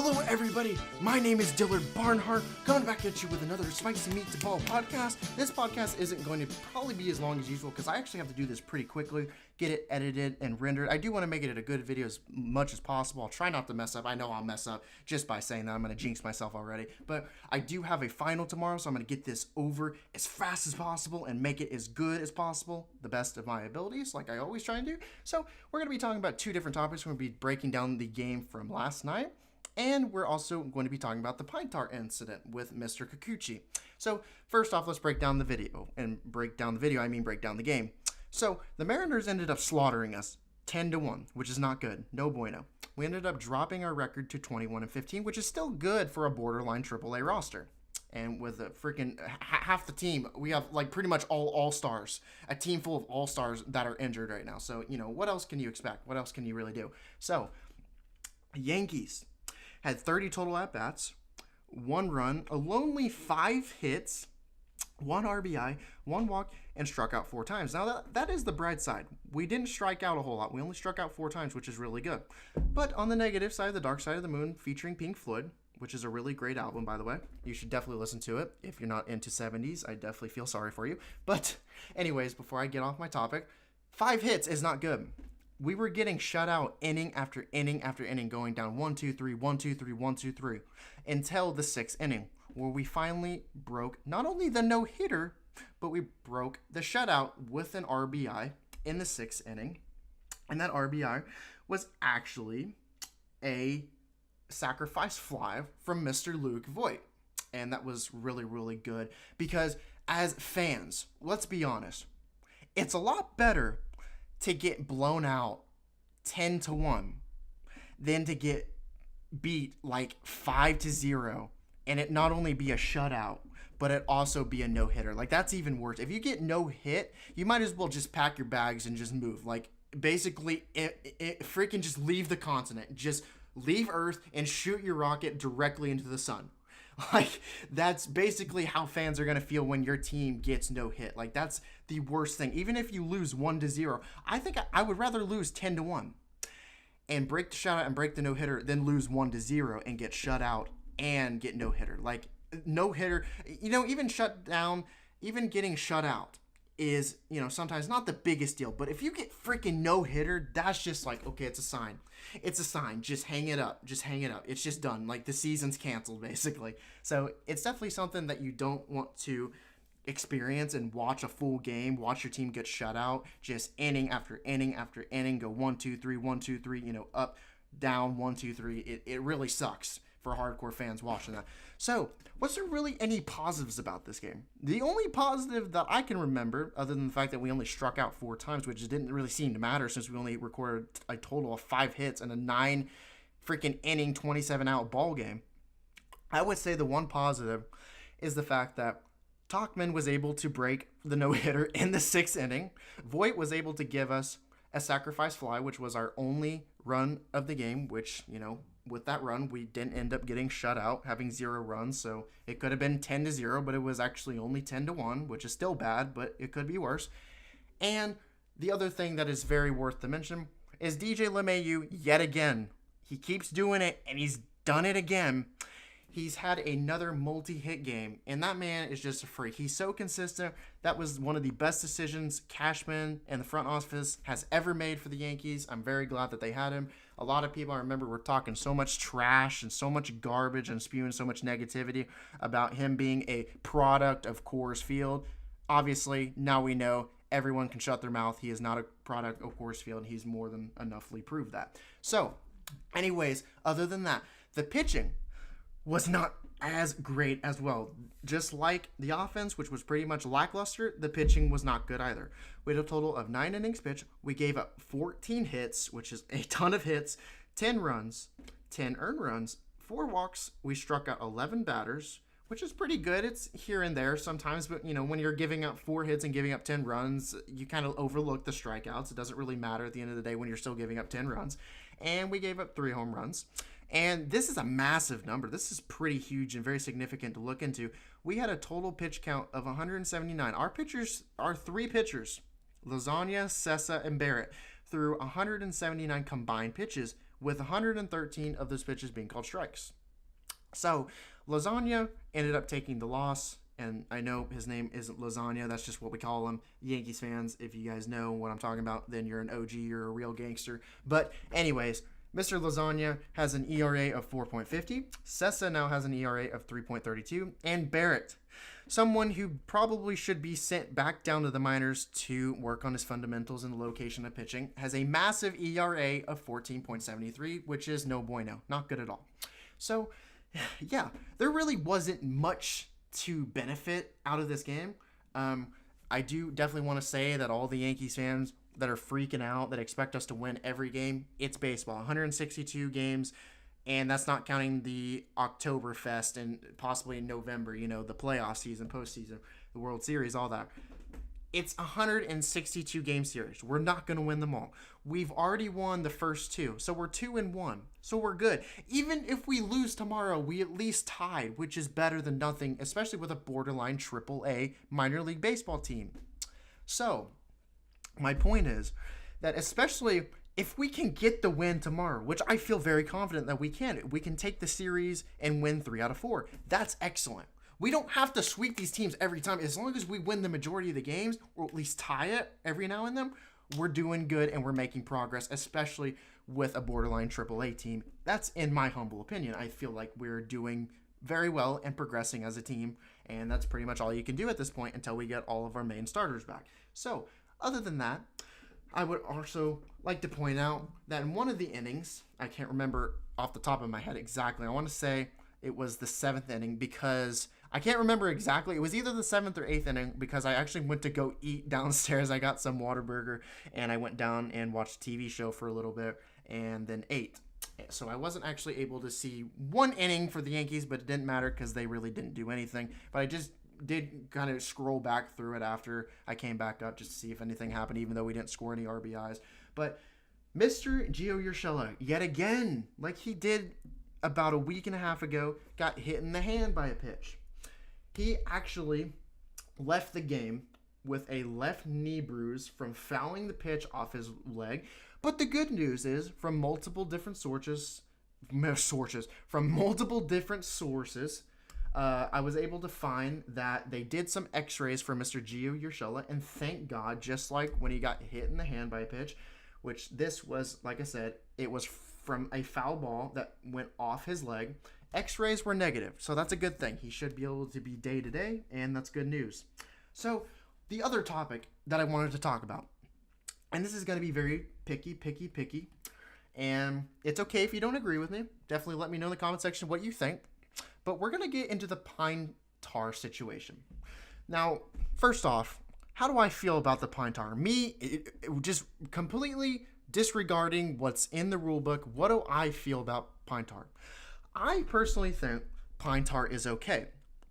Hello everybody, my name is Dillard Barnyard, coming back at you with another Spicy Meat to Ball podcast. This podcast isn't going to probably be as long as usual because I actually have to do this pretty quickly, get it edited and rendered. I do want to make it a good video as much as possible. I'll try not to mess up. I know I'll mess up just by saying that. I'm going to jinx myself already. But I do have a final tomorrow, so I'm going to get this over as fast as possible and make it as good as possible, the best of my abilities, like I always try and do. So we're going to be talking about two different topics. We're going to be breaking down the game from last night. And we're also going to be talking about the pine tar incident with Mr. Kikuchi. So first off, let's break down the video. And break down the video, I mean break down the game. So the Mariners ended up slaughtering us 10-1, which is not good. No bueno. We ended up dropping our record to 21-15, which is still good for a borderline AAA roster. And with a freaking half the team, we have like pretty much all all-stars. A team full of all-stars that are injured right now. So, you know, what else can you expect? What else can you really do? So, Yankees had 30 total at-bats, 1 run, a lonely 5 hits, 1 RBI, 1 walk, and struck out 4 times. Now, that is the bright side. We didn't strike out a whole lot. We only struck out 4 times, which is really good. But on the negative side, The Dark Side of the Moon, featuring Pink Floyd, which is a really great album, by the way. You should definitely listen to it. If you're not into 70s, I definitely feel sorry for you. But anyways, before I get off my topic, 5 hits is not good. We were getting shut out inning after inning after inning, going down 1-2-3, 1-2-3, 1-2-3, until the 6th inning, where we finally broke not only the no-hitter, but we broke the shutout with an RBI in the 6th inning. And that RBI was actually a sacrifice fly from Mr. Luke Voigt. And that was really, really good because as fans, let's be honest, it's a lot better to get blown out 10-1 than to get beat like 5-0 and it not only be a shutout, but it also be a no-hitter. Like, that's even worse. If you get no hit, you might as well just pack your bags and just move. Like, basically, it freaking just leave the continent. Just leave Earth and shoot your rocket directly into the sun. Like, that's basically how fans are going to feel when your team gets no hit. Like, that's the worst thing. Even if you lose 1-0, I think I would rather lose 10-1 and break the shutout and break the no-hitter than lose 1-0 and get shut out and get no-hitter. Like, no-hitter, you know, even shut down, even getting shut out is, you know, sometimes not the biggest deal. But if you get freaking no-hitter, that's just like, okay, it's a sign. It's a sign. Just hang it up. Just hang it up. It's just done. Like, the season's canceled, basically. So it's definitely something that you don't want to experience and watch a full game. Watch your team get shut out. Just inning after inning after inning. Go 1-2-3, 1-2-3, you know, up, down, 1-2-3. It really sucks for hardcore fans watching that. So, was there really any positives about this game? The only positive that I can remember, other than the fact that we only struck out 4 times, which didn't really seem to matter since we only recorded a total of 5 hits and a 9 freaking inning, 27-out ball game, I would say the one positive is the fact that Tauchman was able to break the no-hitter in the 6th inning. Voigt was able to give us a sacrifice fly, which was our only run of the game, which, you know, with that run, we didn't end up getting shut out, having 0 runs, so it could have been 10-0, but it was actually only 10-1, which is still bad, but it could be worse. And the other thing that is very worth to mention is DJ LeMahieu, yet again. He keeps doing it, and he's done it again. He's had another multi-hit game, and that man is just a freak. He's so consistent. That was one of the best decisions Cashman and the front office has ever made for the Yankees. I'm very glad that they had him. A lot of people, I remember, were talking so much trash and so much garbage and spewing so much negativity about him being a product of Coors Field. Obviously, now we know everyone can shut their mouth. He is not a product of Coors Field. He's more than enoughly proved that. So, anyways, other than that, the pitching was not as great as well. Just like the offense, which was pretty much lackluster, the pitching was not good either. We had a total of 9 innings pitched. We gave up 14 hits, which is a ton of hits, 10 runs, 10 earned runs, 4 walks. We struck out 11 batters, which is pretty good. It's here and there sometimes, but, you know, when you're giving up 4 hits and giving up 10 runs, you kind of overlook the strikeouts. It doesn't really matter at the end of the day when you're still giving up 10 runs. And we gave up 3 home runs. And this is a massive number. This is pretty huge and very significant to look into. We had a total pitch count of 179. Our 3 pitchers, Lasagna, Sessa, and Barrett, threw 179 combined pitches, with 113 of those pitches being called strikes. So Lasagna ended up taking the loss, and I know his name isn't Lasagna. That's just what we call him. Yankees fans, if you guys know what I'm talking about, then you're an OG, you're a real gangster. But anyways, Mr. Lasagna has an ERA of 4.50. Sessa now has an ERA of 3.32. And Barrett, someone who probably should be sent back down to the minors to work on his fundamentals and the location of pitching, has a massive ERA of 14.73, which is no bueno. Not good at all. So, yeah, there really wasn't much to benefit out of this game. I do definitely want to say that all the Yankees fans that are freaking out, that expect us to win every game, it's baseball. 162 games, and that's not counting the Oktoberfest and possibly in November, the playoff season, postseason, the World Series, all that. It's 162 game series. We're not going to win them all. We've already won the first two, so we're 2-1. So we're good. Even if we lose tomorrow, we at least tied, which is better than nothing, especially with a borderline AAA minor league baseball team. So my point is that especially if we can get the win tomorrow, which I feel very confident that we can take the series and win 3 out of 4. That's excellent. We don't have to sweep these teams every time. As long as we win the majority of the games, or at least tie it every now and then, we're doing good and we're making progress, especially with a borderline AAA team. That's in my humble opinion. I feel like we're doing very well and progressing as a team, and that's pretty much all you can do at this point until we get all of our main starters back. So, other than that, I would also like to point out that in one of the innings, I can't remember off the top of my head exactly, I want to say it was the 7th inning because I can't remember exactly. It was either the 7th or 8th inning because I actually went to go eat downstairs. I got some Whataburger and I went down and watched a TV show for a little bit and then ate. So I wasn't actually able to see one inning for the Yankees, but it didn't matter because they really didn't do anything. But I just did kind of scroll back through it after I came back up just to see if anything happened, even though we didn't score any RBIs. But Mr. Gio Urshela, yet again, like he did about a week and a half ago, got hit in the hand by a pitch. He actually left the game with a left knee bruise from fouling the pitch off his leg. But the good news is, from multiple different sources, I was able to find that they did some x-rays for Mr. Gio Urshela, and thank God, just like when he got hit in the hand by a pitch, which this was, like I said, it was from a foul ball that went off his leg. X-rays were negative, so that's a good thing. He should be able to be day-to-day, and that's good news. So, the other topic that I wanted to talk about, and this is going to be very picky, and it's okay if you don't agree with me. Definitely let me know in the comment section what you think. But we're going to get into the pine tar situation. Now, first off, how do I feel about the pine tar? Just completely disregarding what's in the rule book, what do I feel about pine tar? I personally think pine tar is okay.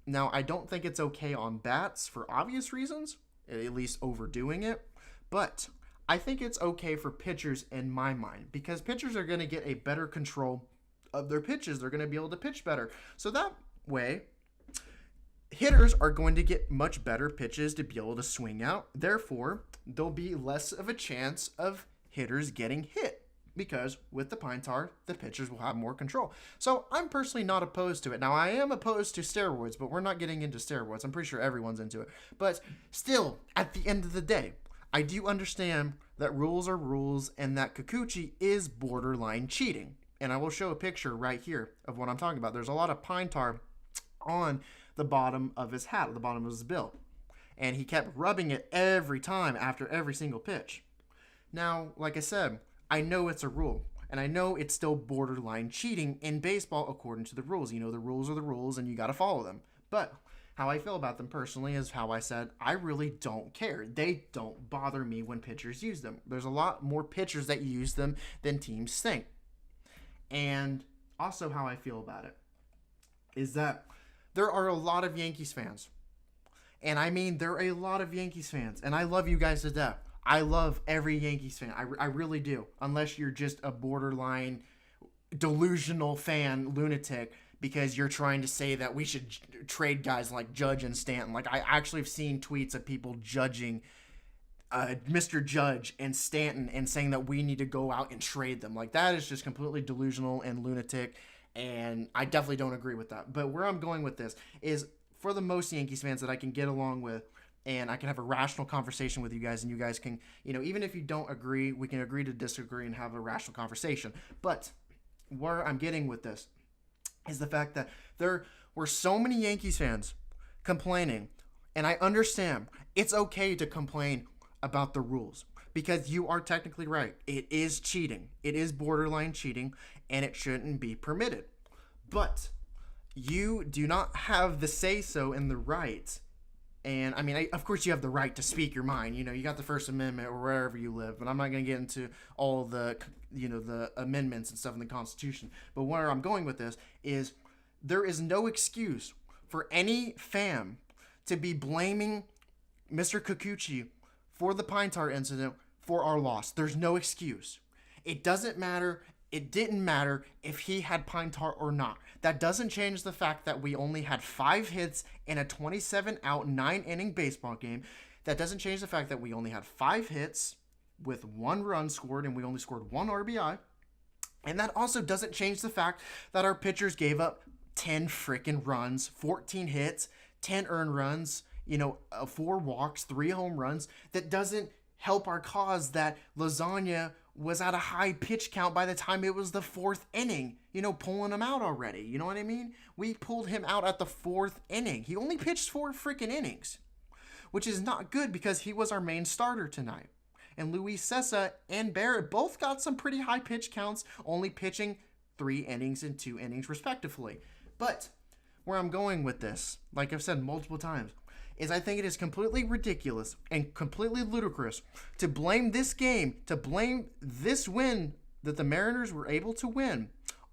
Now, I don't think it's okay on bats for obvious reasons, at least overdoing it, but I think it's okay for pitchers in my mind because pitchers are going to get a better control of their pitches. They're going to be able to pitch better. So that way, hitters are going to get much better pitches to be able to swing out. Therefore, there'll be less of a chance of hitters getting hit because with the pine tar, the pitchers will have more control. So I'm personally not opposed to it. Now, I am opposed to steroids, but we're not getting into steroids. I'm pretty sure everyone's into it. But still, at the end of the day, I do understand that rules are rules and that Kikuchi is borderline cheating. And I will show a picture right here of what I'm talking about. There's a lot of pine tar on the bottom of his hat, the bottom of his bill. And he kept rubbing it every time after every single pitch. Now, like I said, I know it's a rule. And I know it's still borderline cheating in baseball according to the rules. You know, the rules are the rules and you got to follow them. But how I feel about them personally is how I said, I really don't care. They don't bother me when pitchers use them. There's a lot more pitchers that use them than teams think. And also how I feel about it is that there are a lot of Yankees fans. And I mean, there are a lot of Yankees fans. And I love you guys to death. I love every Yankees fan. I really do. Unless you're just a borderline delusional fan, lunatic, because you're trying to say that we should trade guys like Judge and Stanton. Like, I actually have seen tweets of people judging Mr. Judge and Stanton and saying that we need to go out and trade them. Like, that is just completely delusional and lunatic, and I definitely don't agree with that. But where I'm going with this is, for the most Yankees fans that I can get along with, and I can have a rational conversation with you guys, and you guys can, even if you don't agree, we can agree to disagree and have a rational conversation. But where I'm getting with this is the fact that there were so many Yankees fans complaining, and I understand it's okay to complain about the rules, because you are technically right. It is cheating. It is borderline cheating, and it shouldn't be permitted. But you do not have the say-so in the right. And I mean, of course you have the right to speak your mind. You got the First Amendment or wherever you live, but I'm not going to get into all the, the amendments and stuff in the Constitution. But where I'm going with this is, there is no excuse for any fan to be blaming Mr. Kikuchi for the pine tar incident for our loss. There's no excuse. It doesn't matter. It didn't matter if he had pine tar or not. That doesn't change the fact that we only had 5 hits in a 27-out, 9-inning baseball game. That doesn't change the fact that we only had 5 hits with 1 run scored, and we only scored 1 RBI. And that also doesn't change the fact that our pitchers gave up 10 freaking runs, 14 hits, 10 earned runs, 4 walks, 3 home runs. That doesn't help our cause that Lasagna was at a high pitch count by the time it was the 4th inning, pulling him out already. You know what I mean? We pulled him out at the 4th inning. He only pitched 4 freaking innings, which is not good because he was our main starter tonight. And Luis Cessa and Barrett both got some pretty high pitch counts, only pitching 3 innings and 2 innings respectively. But where I'm going with this, like I've said multiple times, is I think it is completely ridiculous and completely ludicrous to blame this game, to blame this win that the Mariners were able to win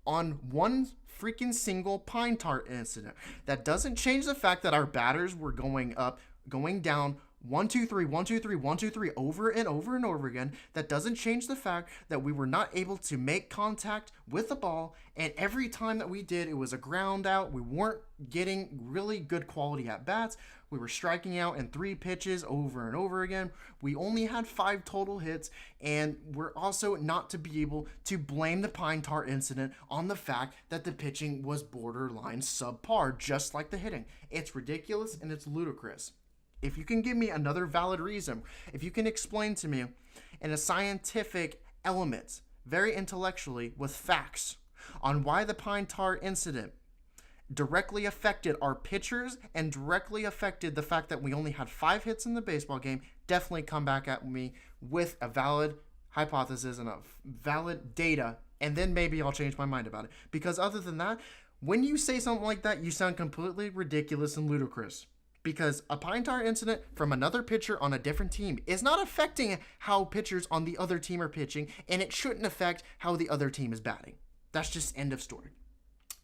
on one freaking single pine tar incident. That doesn't change the fact that our batters were going up, going down, 1, 2, 3, 1, 2, 3, 1, 2, 3, over and over and over again. That doesn't change the fact that we were not able to make contact with the ball, and every time that we did, it was a ground out. We weren't getting really good quality at bats. We were striking out in 3 pitches over and over again. We only had 5 total hits, and we're also not to be able to blame the pine tar incident on the fact that the pitching was borderline subpar, just like the hitting. It's ridiculous and it's ludicrous. If you can give me another valid reason, if you can explain to me in a scientific element, very intellectually, with facts, on why the pine tar incident directly affected our pitchers and directly affected the fact that we only had 5 hits in the baseball game, definitely come back at me with a valid hypothesis and a valid data, and then maybe I'll change my mind about it. Because other than that, when you say something like that, you sound completely ridiculous and ludicrous. Because a pine tar incident from another pitcher on a different team is not affecting how pitchers on the other team are pitching, and it shouldn't affect how the other team is batting. That's just end of story.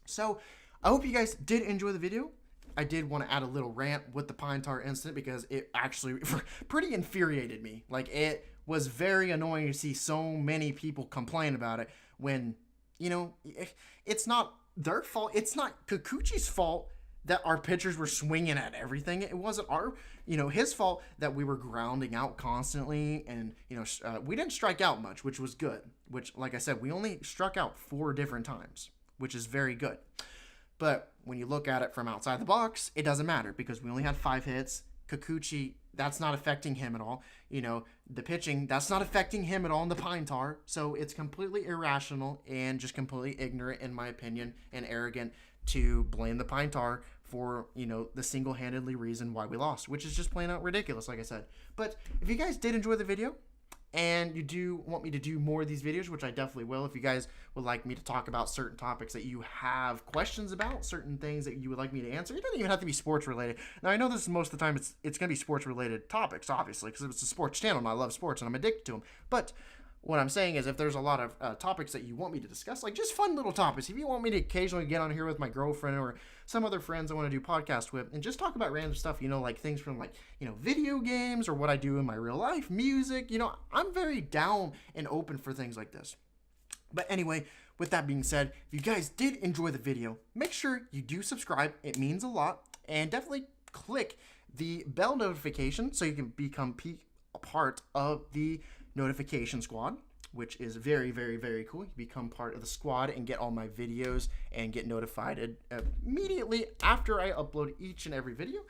So I hope you guys did enjoy the video. I did want to add a little rant with the pine tar incident because it actually pretty infuriated me. Like, it was very annoying to see so many people complain about it when, it's not their fault. It's not Kikuchi's fault that our pitchers were swinging at everything. It wasn't his fault that we were grounding out constantly, and we didn't strike out much, which was good. Which, like I said, we only struck out 4 different times, which is very good. But when you look at it from outside the box, it doesn't matter because we only had 5 hits. Kikuchi, that's not affecting him at all. The pitching, that's not affecting him at all in the pine tar. So it's completely irrational and just completely ignorant, in my opinion, and arrogant to blame the pine tar for, the single-handedly reason why we lost, which is just plain out ridiculous, like I said. But if you guys did enjoy the video, and you do want me to do more of these videos, which I definitely will, if you guys would like me to talk about certain topics that you have questions about, certain things that you would like me to answer, it doesn't even have to be sports related. Now, I know this is most of the time it's going to be sports related topics, obviously, because it's a sports channel and I love sports and I'm addicted to them. But what I'm saying is, if there's a lot of topics that you want me to discuss, like just fun little topics, if you want me to occasionally get on here with my girlfriend or some other friends I want to do podcasts with and just talk about random stuff, like things from video games or what I do in my real life, music, I'm very down and open for things like this. But anyway, with that being said, if you guys did enjoy the video, make sure you do subscribe. It means a lot. And definitely click the bell notification so you can become a part of the notification squad, which is very, very, very cool. You become part of the squad and get all my videos and get notified immediately after I upload each and every video.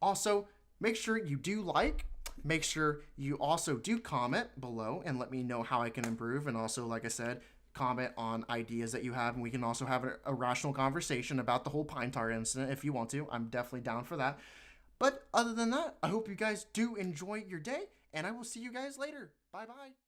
Also, make sure you do like. Make sure you also do comment below and let me know how I can improve. And also, like I said, comment on ideas that you have, and we can also have a rational conversation about the whole pine tar incident if you want to. I'm definitely down for that. But other than that, I hope you guys do enjoy your day, and I will see you guys later. Bye-bye.